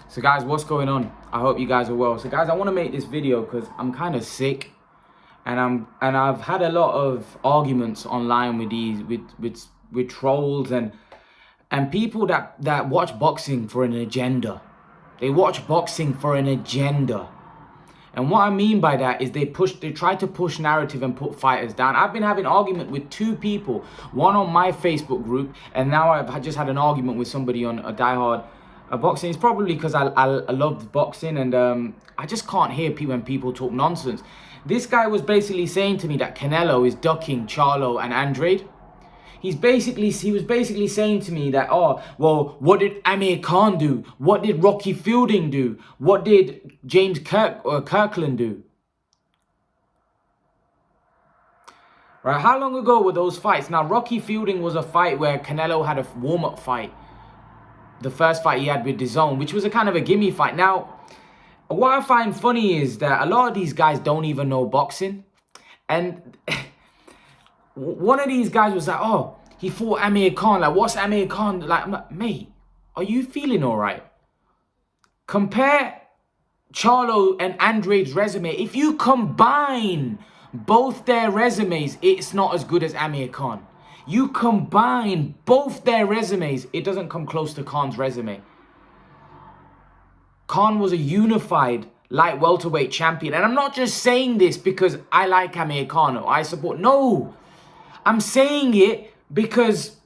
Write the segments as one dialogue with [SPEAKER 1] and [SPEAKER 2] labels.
[SPEAKER 1] So guys, what's going on? I hope you guys are well. So guys, I want to make this video because I'm kind of sick, and I've had a lot of arguments online with trolls and people that watch boxing for an agenda. They watch boxing for an agenda. And what I mean by that is they try to push narrative and put fighters down. I've been having argument with two people, one on my Facebook group, and now I've just had an argument with somebody on a diehard boxing. It's probably because I love boxing, and I just can't hear when people talk nonsense. This guy was basically saying to me that Canelo is ducking Charlo and Andrade. He was basically saying to me that, oh, well, what did Amir Khan do? What did Rocky Fielding do? What did James Kirkland do? Right, how long ago were those fights? Now, Rocky Fielding was a fight where Canelo had a warm-up fight. The first fight he had with DAZN, which was a kind of a gimme fight. Now, what I find funny is that a lot of these guys don't even know boxing. And one of these guys was like, oh, he fought Amir Khan. Like, what's Amir Khan? Like, I'm like, mate, are you feeling all right? Compare Charlo and Andrade's resume. If you combine both their resumes, it's not as good as Amir Khan. You combine both their resumes, it doesn't come close to Khan's resume. Khan was a unified light welterweight champion. And I'm not just saying this because I like Amir Khan or I support. No, I'm saying it because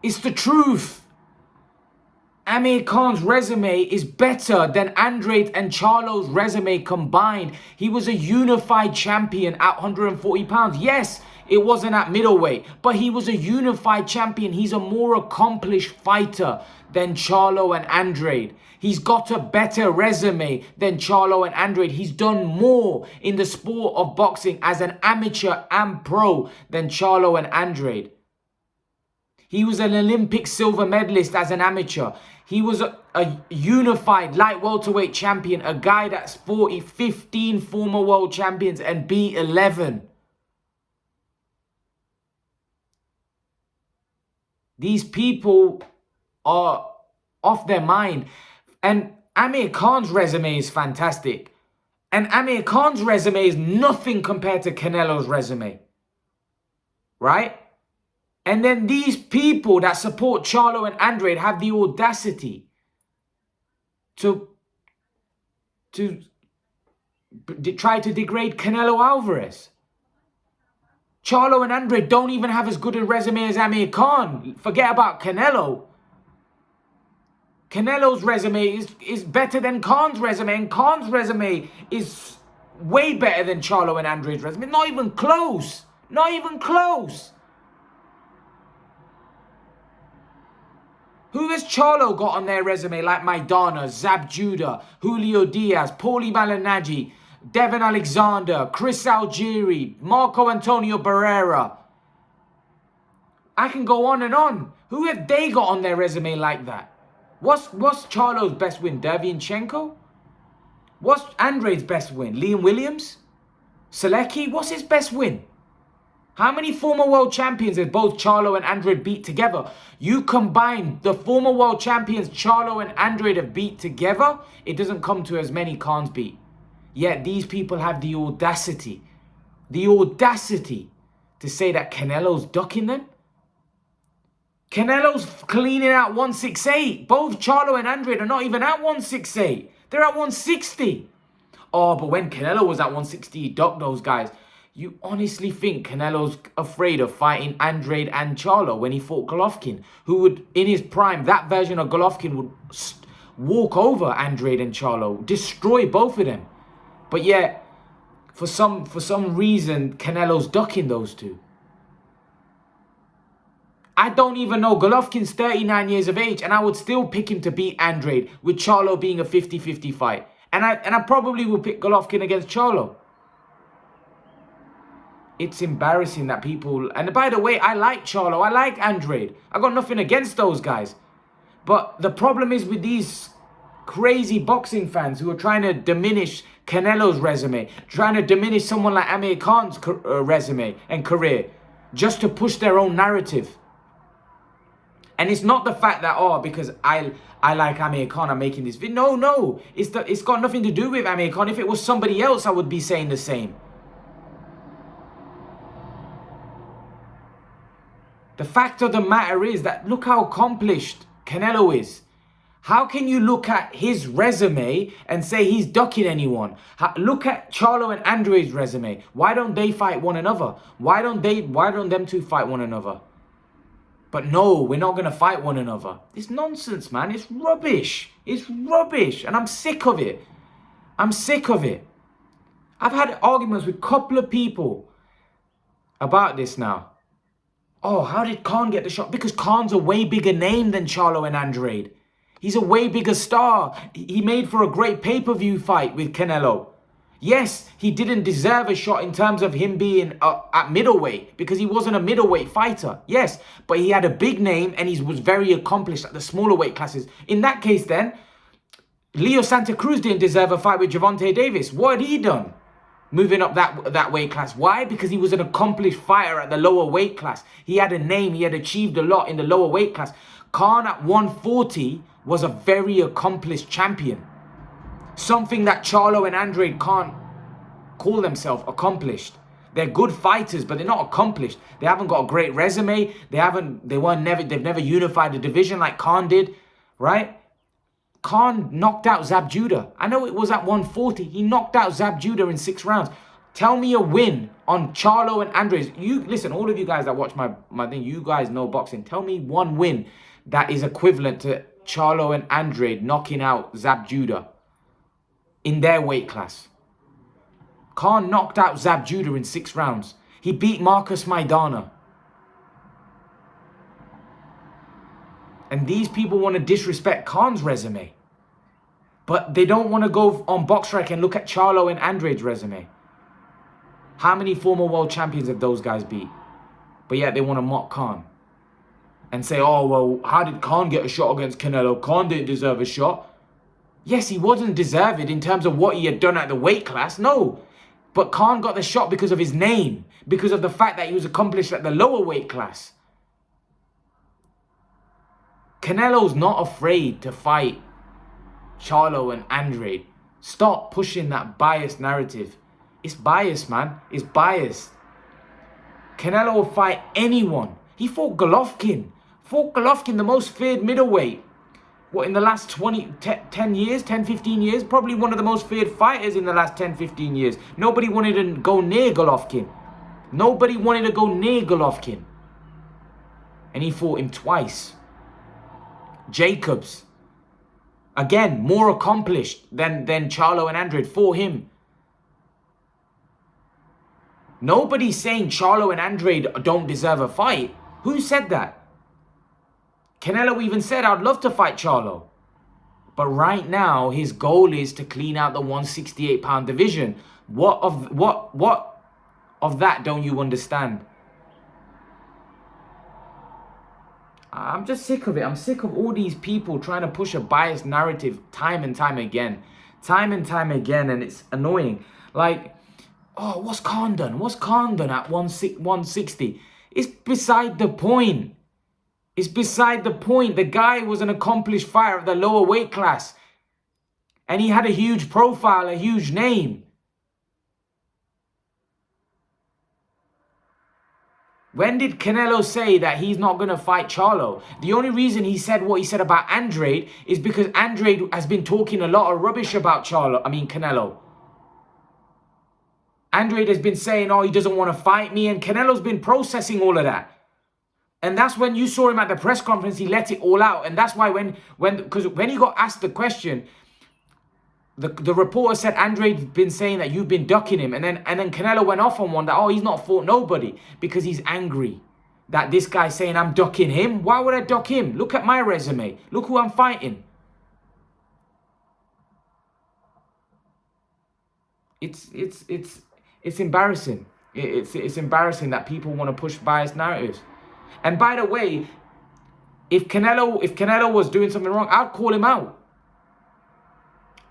[SPEAKER 1] it's the truth. Amir Khan's resume is better than Andrade and Charlo's resume combined. He was a unified champion at 140 pounds. Yes, it wasn't at middleweight, but he was a unified champion. He's a more accomplished fighter than Charlo and Andrade. He's got a better resume than Charlo and Andrade. He's done more in the sport of boxing as an amateur and pro than Charlo and Andrade. He was an Olympic silver medalist as an amateur. He was a unified light welterweight champion, a guy that's fought 15 former world champions and beat 11. These people are off their mind. And Amir Khan's resume is fantastic. And Amir Khan's resume is nothing compared to Canelo's resume. Right? And then these people that support Charlo and Andrade have the audacity to try to degrade Canelo Alvarez. Charlo and Andrade don't even have as good a resume as Amir Khan. Forget about Canelo. Canelo's resume is better than Khan's resume, and Khan's resume is way better than Charlo and Andrade's resume. Not even close. Not even close. Who has Charlo got on their resume like Maidana, Zab Judah, Julio Diaz, Paulie Malignaggi, Devin Alexander, Chris Algieri, Marco Antonio Barrera? I can go on and on. Who have they got on their resume like that? What's Charlo's best win? Derevyanchenko? What's Andrade's best win? Liam Williams? Selecki? What's his best win? How many former world champions have both Charlo and Andrade beat together? You combine the former world champions Charlo and Andrade have beat together, it doesn't come to as many Khans beat. Yet these people have the audacity to say that Canelo's ducking them. Canelo's cleaning out 168. Both Charlo and Andrade are not even at 168. They're at 160. Oh, but when Canelo was at 160, he ducked those guys. You honestly think Canelo's afraid of fighting Andrade and Charlo when he fought Golovkin, who would, in his prime, that version of Golovkin would walk over Andrade and Charlo, destroy both of them. But yet, for some reason, Canelo's ducking those two. I don't even know. Golovkin's 39 years of age, and I would still pick him to beat Andrade, with Charlo being a 50-50 fight. And I probably will pick Golovkin against Charlo. It's embarrassing that people... And by the way, I like Charlo. I like Andrade. I got nothing against those guys. But the problem is with these crazy boxing fans who are trying to diminish Canelo's resume, trying to diminish someone like Amir Khan's resume and career, just to push their own narrative. And it's not the fact that, oh, because I like Amir Khan, I'm making this video. No. It's got nothing to do with Amir Khan. If it was somebody else, I would be saying the same. The fact of the matter is that look how accomplished Canelo is. How can you look at his resume and say he's ducking anyone? Look at Charlo and Andrade's resume. Why don't they fight one another? Why don't them two fight one another? But no, we're not going to fight one another. It's nonsense, man. It's rubbish. It's rubbish. And I'm sick of it. I'm sick of it. I've had arguments with a couple of people about this now. Oh, how did Khan get the shot? Because Khan's a way bigger name than Charlo and Andrade. He's a way bigger star. He made for a great pay-per-view fight with Canelo. Yes, he didn't deserve a shot in terms of him being at middleweight because he wasn't a middleweight fighter. Yes, but he had a big name and he was very accomplished at the smaller weight classes. In that case then, Leo Santa Cruz didn't deserve a fight with Gervonta Davis. What had he done? Moving up that weight class. Why? Because he was an accomplished fighter at the lower weight class. He had a name. He had achieved a lot in the lower weight class. Khan at 140 was a very accomplished champion. Something that Charlo and Andrade can't call themselves accomplished. They're good fighters, but they're not accomplished. They haven't got a great resume. They've never unified a division like Khan did, right? Khan knocked out Zab Judah. I know it was at 140. He knocked out Zab Judah in 6 rounds. Tell me a win on Charlo and Andrade. You listen, all of you guys that watch my thing, you guys know boxing. Tell me one win that is equivalent to Charlo and Andrade knocking out Zab Judah in their weight class. Khan knocked out Zab Judah in 6 rounds. He beat Marcus Maidana. And these people want to disrespect Khan's resume. But they don't want to go on BoxRec and look at Charlo and Andrade's resume. How many former world champions have those guys beat? But yet they want to mock Khan. And say, oh, well, how did Khan get a shot against Canelo? Khan didn't deserve a shot. Yes, he wasn't deserved in terms of what he had done at the weight class. No. But Khan got the shot because of his name. Because of the fact that he was accomplished at the lower weight class. Canelo's not afraid to fight Charlo and Andrade. Stop pushing that biased narrative. It's biased, man. It's biased. Canelo will fight anyone. He fought Golovkin. The most feared middleweight. What, in the last 10 years, 10, 15 years? Probably one of the most feared fighters in the last 10, 15 years. Nobody wanted to go near Golovkin. Nobody wanted to go near Golovkin. And he fought him twice. Jacobs. Again, more accomplished than Charlo and Andrade for him. Nobody's saying Charlo and Andrade don't deserve a fight. Who said that? Canelo even said, I'd love to fight Charlo. But right now, his goal is to clean out the 168-pound division. What of that don't you understand? I'm just sick of it. I'm sick of all these people trying to push a biased narrative time and time again. And it's annoying. Like, oh, what's Khan done? What's Khan done at 160? It's beside the point. It's beside the point. The guy was an accomplished fighter at the lower weight class. And he had a huge profile, a huge name. When did Canelo say that he's not going to fight Charlo? The only reason he said what he said about Andrade is because Andrade has been talking a lot of rubbish about Canelo. Andrade has been saying, oh, he doesn't want to fight me. And Canelo's been processing all of that. And that's when you saw him at the press conference, he let it all out. And that's why because when he got asked the question, the reporter said Andrade's been saying that you've been ducking him. And then Canelo went off on one that, oh, he's not fought nobody. Because he's angry that this guy's saying I'm ducking him. Why would I duck him? Look at my resume. Look who I'm fighting. It's embarrassing. It's embarrassing that people want to push biased narratives. And by the way, if Canelo was doing something wrong, I'd call him out.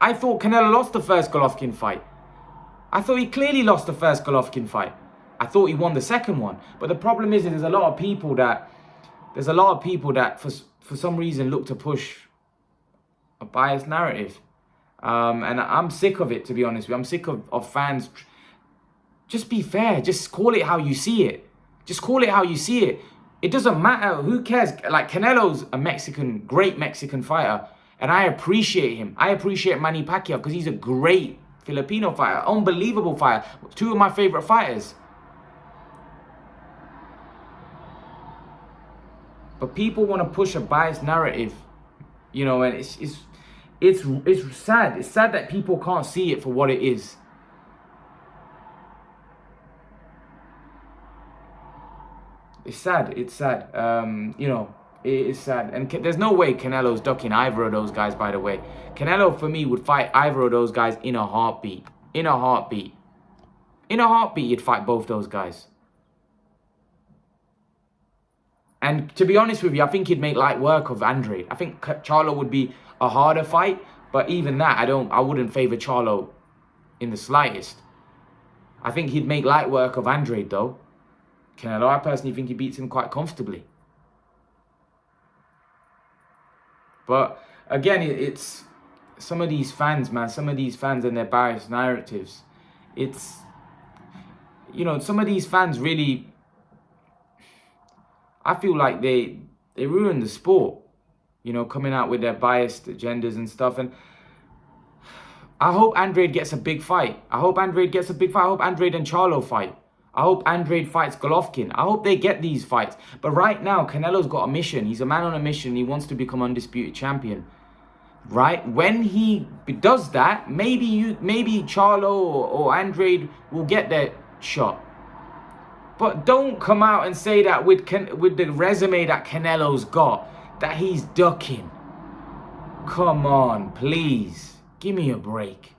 [SPEAKER 1] I thought Canelo lost the first Golovkin fight. I thought he clearly lost the first Golovkin fight. I thought he won the second one. But the problem is there's a lot of people that there's a lot of people that for some reason look to push a biased narrative. And I'm sick of it, to be honest with you. I'm sick of fans. Just be fair. Just call it how you see it. Just call it how you see it. It doesn't matter. Who cares? Like, Canelo's a great Mexican fighter. And I appreciate him. I appreciate Manny Pacquiao because he's a great Filipino fighter. Unbelievable fighter. Two of my favorite fighters. But people want to push a biased narrative, you know, and it's sad. It's sad that people can't see it for what it is. It's sad. It's sad. You know, it is sad. And there's no way Canelo's ducking either of those guys, by the way. Canelo, for me, would fight either of those guys in a heartbeat. In a heartbeat. In a heartbeat, he'd fight both those guys. And to be honest with you, I think he'd make light work of Andrade. I think Charlo would be a harder fight. But even that, I wouldn't favor Charlo in the slightest. I think he'd make light work of Andrade, though. Canelo, I personally think he beats him quite comfortably. But again, it's some of these fans, man. Some of these fans and their biased narratives. It's, you know, some of these fans really, I feel like they ruin the sport, you know, coming out with their biased agendas and stuff. And I hope Andrade gets a big fight. I hope Andrade gets a big fight. I hope Andrade and Charlo fight. I hope Andrade fights Golovkin. I hope they get these fights. But right now, Canelo's got a mission. He's a man on a mission. He wants to become undisputed champion. Right? When he does that, maybe Charlo or Andrade will get their shot. But don't come out and say that with the resume that Canelo's got, that he's ducking. Come on, please. Give me a break.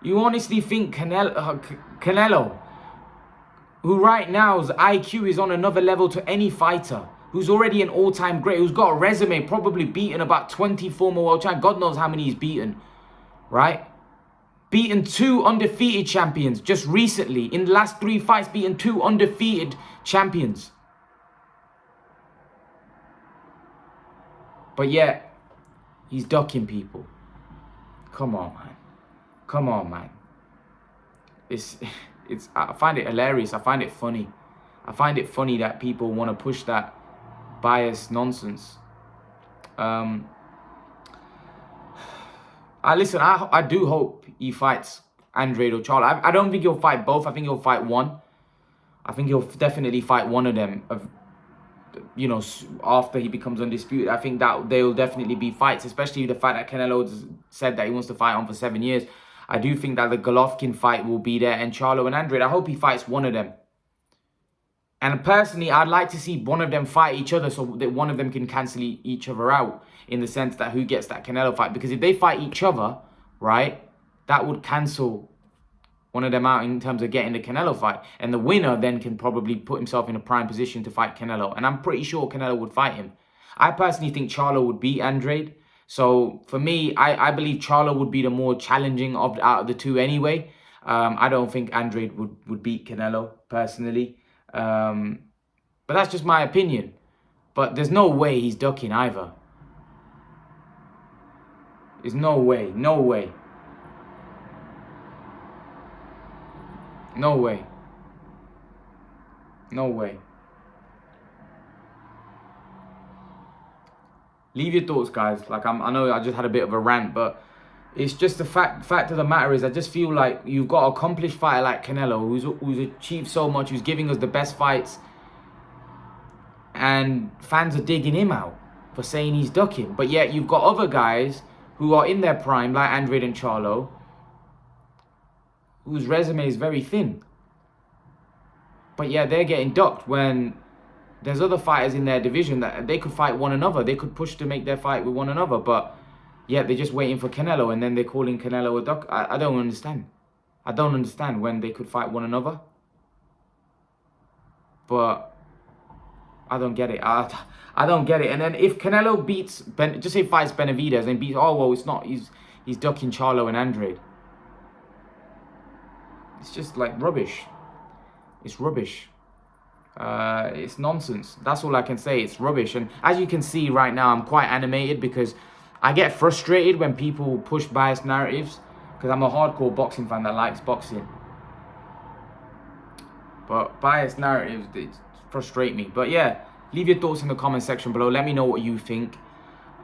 [SPEAKER 1] You honestly think Canelo, who right now's IQ is on another level to any fighter, who's already an all-time great, who's got a resume, probably beaten about 20 former world champions, God knows how many he's beaten, right? Beaten 2 undefeated champions just recently. In the last 3 fights, beaten 2 undefeated champions. But yet, he's ducking people. Come on, man. Come on, man. I find it hilarious. I find it funny. I find it funny that people want to push that biased nonsense. I do hope he fights Andrade or Charlo. I don't think he'll fight both. I think he'll fight one. I think he'll definitely fight one of them. You know, after he becomes undisputed, I think that they'll definitely be fights. Especially the fact that Canelo said that he wants to fight on for 7 years. I do think that the Golovkin fight will be there, and Charlo and Andrade. I hope he fights one of them. And personally, I'd like to see one of them fight each other so that one of them can cancel each other out, in the sense that who gets that Canelo fight. Because if they fight each other, right, that would cancel one of them out in terms of getting the Canelo fight. And the winner then can probably put himself in a prime position to fight Canelo. And I'm pretty sure Canelo would fight him. I personally think Charlo would beat Andrade. So for me, I believe Charlo would be the more challenging out of the two anyway. I don't think Andrade would beat Canelo, personally. But that's just my opinion. But there's no way he's ducking either. There's no way. No way. No way. No way. Leave your thoughts, guys. Like, I know I just had a bit of a rant, but it's just the fact of the matter is I just feel like you've got an accomplished fighter like Canelo who's achieved so much, who's giving us the best fights, and fans are digging him out for saying he's ducking. But yet you've got other guys who are in their prime, like Andrade and Charlo, whose resume is very thin. But yeah, they're getting ducked when there's other fighters in their division that they could fight one another. They could push to make their fight with one another. But yeah, they're just waiting for Canelo, and then they're calling Canelo a duck. I don't understand. I don't understand when they could fight one another. But I don't get it. I don't get it. And then if Canelo beats, just say fights Benavidez and beats, oh, well, it's not. He's ducking Charlo and Andrade. It's just like rubbish. It's rubbish. It's nonsense. That's all I can say. It's rubbish. And as you can see right now, I'm quite animated because I get frustrated when people push biased narratives, because I'm a hardcore boxing fan that likes boxing. But biased narratives, they frustrate me. But yeah, leave your thoughts in the comment section below. Let me know what you think.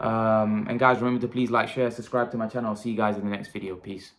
[SPEAKER 1] And guys, remember to please like, share, subscribe to my channel. I'll see you guys in the next video. Peace.